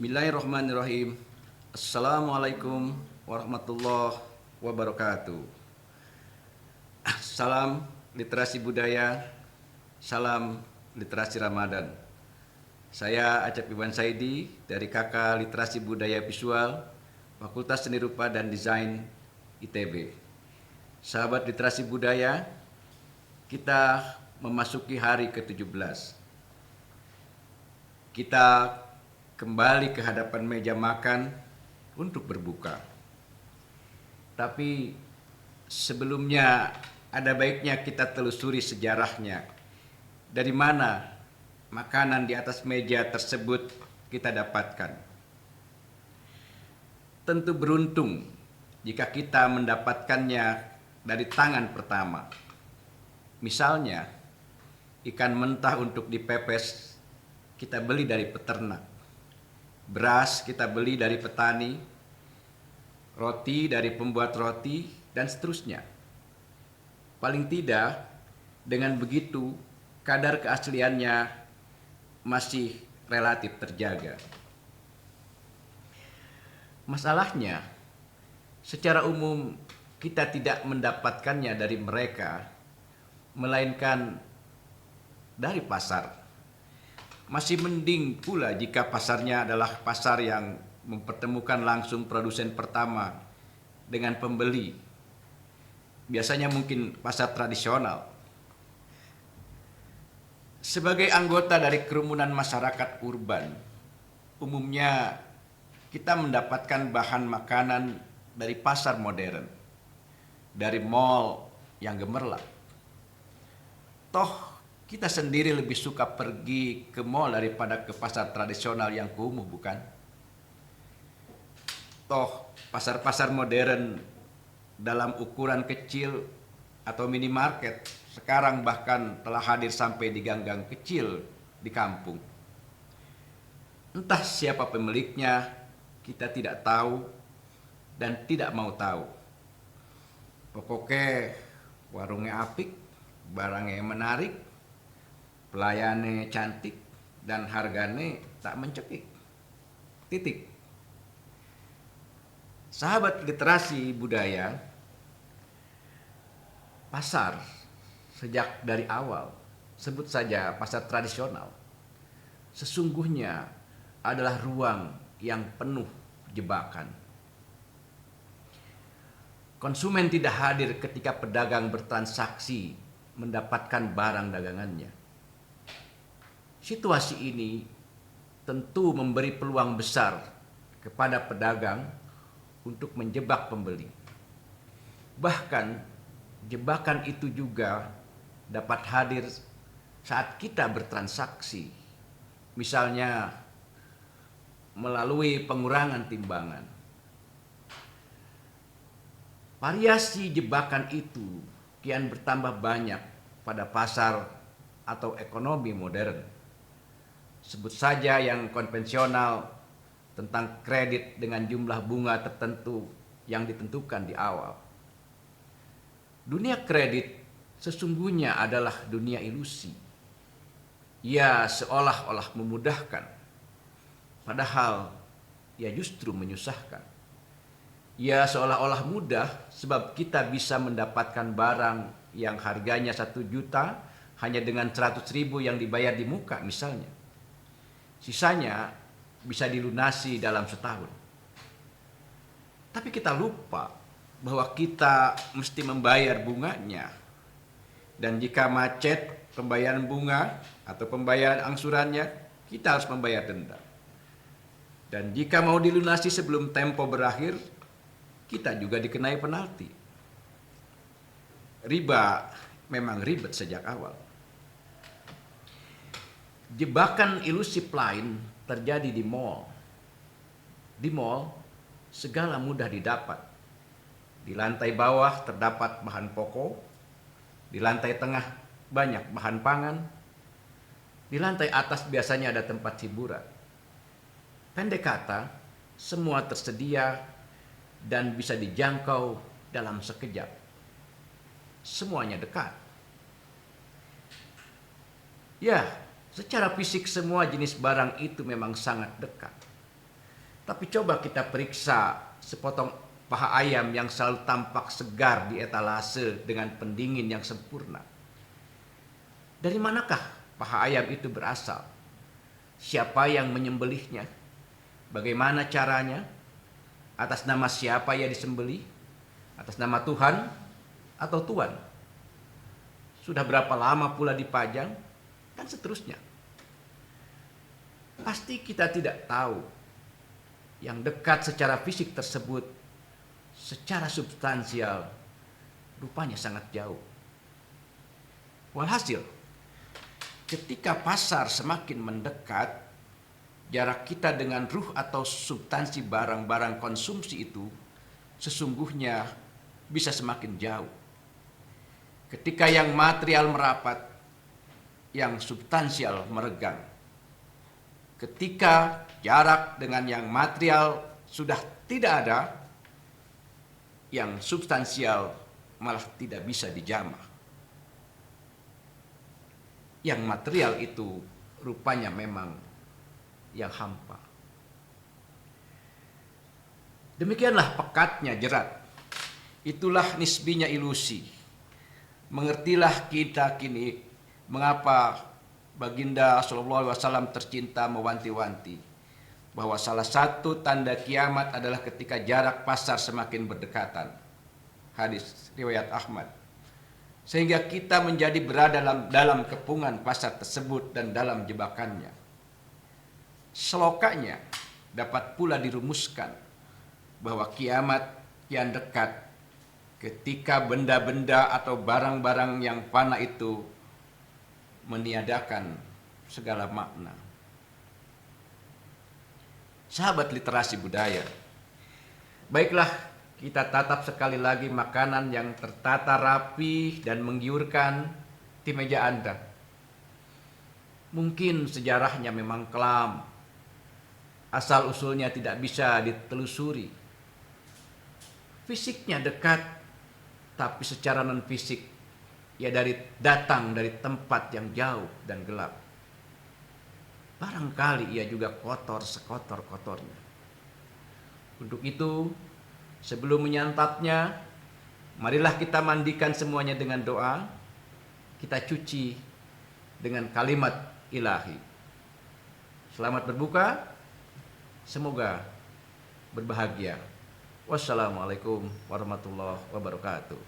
Bismillahirrahmanirrahim. Assalamualaikum warahmatullahi wabarakatuh. Salam literasi budaya, salam literasi Ramadan. Saya Acep Iwan Saidi dari KK Literasi Budaya Visual, Fakultas Seni Rupa dan Desain ITB. Sahabat literasi budaya, kita memasuki hari ke-17. Kita kembali ke hadapan meja makan untuk berbuka. Tapi sebelumnya ada baiknya kita telusuri sejarahnya. Dari mana makanan di atas meja tersebut kita dapatkan? Tentu beruntung jika kita mendapatkannya dari tangan pertama. Misalnya, ikan mentah untuk dipepes kita beli dari peternak. Beras kita beli dari petani, roti dari pembuat roti, dan seterusnya. Paling tidak, dengan begitu, kadar keasliannya masih relatif terjaga. Masalahnya, secara umum kita tidak mendapatkannya dari mereka, melainkan dari pasar. Masih mending pula jika pasarnya adalah pasar yang mempertemukan langsung produsen pertama dengan pembeli. Biasanya mungkin pasar tradisional. Sebagai anggota dari kerumunan masyarakat urban, umumnya kita mendapatkan bahan makanan dari pasar modern, dari mall yang gemerlap. Toh kita sendiri lebih suka pergi ke mall daripada ke pasar tradisional yang kumuh, bukan? Toh pasar-pasar modern dalam ukuran kecil atau minimarket sekarang bahkan telah hadir sampai di gang-gang kecil di kampung. Entah siapa pemiliknya, kita tidak tahu dan tidak mau tahu. Pokoknya warungnya apik, barangnya menarik, pelayannya cantik, dan harganya tak mencekik. Titik. Sahabat literasi budaya, pasar sejak dari awal, sebut saja pasar tradisional, sesungguhnya adalah ruang yang penuh jebakan. Konsumen tidak hadir ketika pedagang bertransaksi mendapatkan barang dagangannya. Situasi ini tentu memberi peluang besar kepada pedagang untuk menjebak pembeli. Bahkan jebakan itu juga dapat hadir saat kita bertransaksi, misalnya melalui pengurangan timbangan. Variasi jebakan itu kian bertambah banyak pada pasar atau ekonomi modern. Sebut saja yang konvensional tentang kredit dengan jumlah bunga tertentu yang ditentukan di awal. Dunia kredit sesungguhnya adalah dunia ilusi. Ia seolah-olah memudahkan, padahal ia justru menyusahkan. Ia seolah-olah mudah sebab kita bisa mendapatkan barang yang harganya 1 juta hanya dengan 100.000 yang dibayar di muka misalnya. Sisanya bisa dilunasi dalam setahun. Tapi kita lupa bahwa kita mesti membayar bunganya. Dan jika macet pembayaran bunga atau pembayaran angsurannya, kita harus membayar denda. Dan jika mau dilunasi sebelum tempo berakhir, kita juga dikenai penalti. Riba memang ribet sejak awal. Jebakan ilusif lain terjadi di mall. Di mall, segala mudah didapat. Di lantai bawah terdapat bahan pokok, di lantai tengah banyak bahan pangan, di lantai atas biasanya ada tempat hiburan. Pendek kata, semua tersedia dan bisa dijangkau dalam sekejap. Semuanya dekat. Ya, secara fisik semua jenis barang itu memang sangat dekat. Tapi coba kita periksa sepotong paha ayam yang selalu tampak segar di etalase dengan pendingin yang sempurna. Dari manakah paha ayam itu berasal? Siapa yang menyembelihnya? Bagaimana caranya? Atas nama siapa ia disembelih? Atas nama Tuhan atau Tuan? Sudah berapa lama pula dipajang? Dan seterusnya. Pasti kita tidak tahu yang dekat secara fisik tersebut secara substansial rupanya sangat jauh. Walhasil, ketika pasar semakin mendekat, jarak kita dengan ruh atau substansi barang-barang konsumsi itu sesungguhnya bisa semakin jauh. Ketika yang material merapat, yang substansial meregang. Ketika jarak dengan yang material sudah tidak ada, yang substansial malah tidak bisa dijamah. Yang material itu rupanya memang yang hampa. Demikianlah pekatnya jerat. Itulah nisbinya ilusi. Mengertilah kita kini mengapa Baginda Sallallahu Alaihi Wasallam tercinta mewanti-wanti bahwa salah satu tanda kiamat adalah ketika jarak pasar semakin berdekatan. Hadis riwayat Ahmad. Sehingga kita menjadi berada dalam kepungan pasar tersebut dan dalam jebakannya. Selokanya dapat pula dirumuskan bahwa kiamat kian dekat ketika benda-benda atau barang-barang yang fana itu meniadakan segala makna. Sahabat literasi budaya, baiklah kita tatap sekali lagi makanan yang tertata rapi dan menggiurkan di meja Anda. Mungkin sejarahnya memang kelam, asal-usulnya tidak bisa ditelusuri. Fisiknya dekat, tapi secara non-fisik ia datang dari tempat yang jauh dan gelap. Barangkali ia juga kotor sekotor-kotornya. Untuk itu, sebelum menyantapnya, marilah kita mandikan semuanya dengan doa. Kita cuci dengan kalimat ilahi. Selamat berbuka. Semoga berbahagia. Wassalamualaikum warahmatullahi wabarakatuh.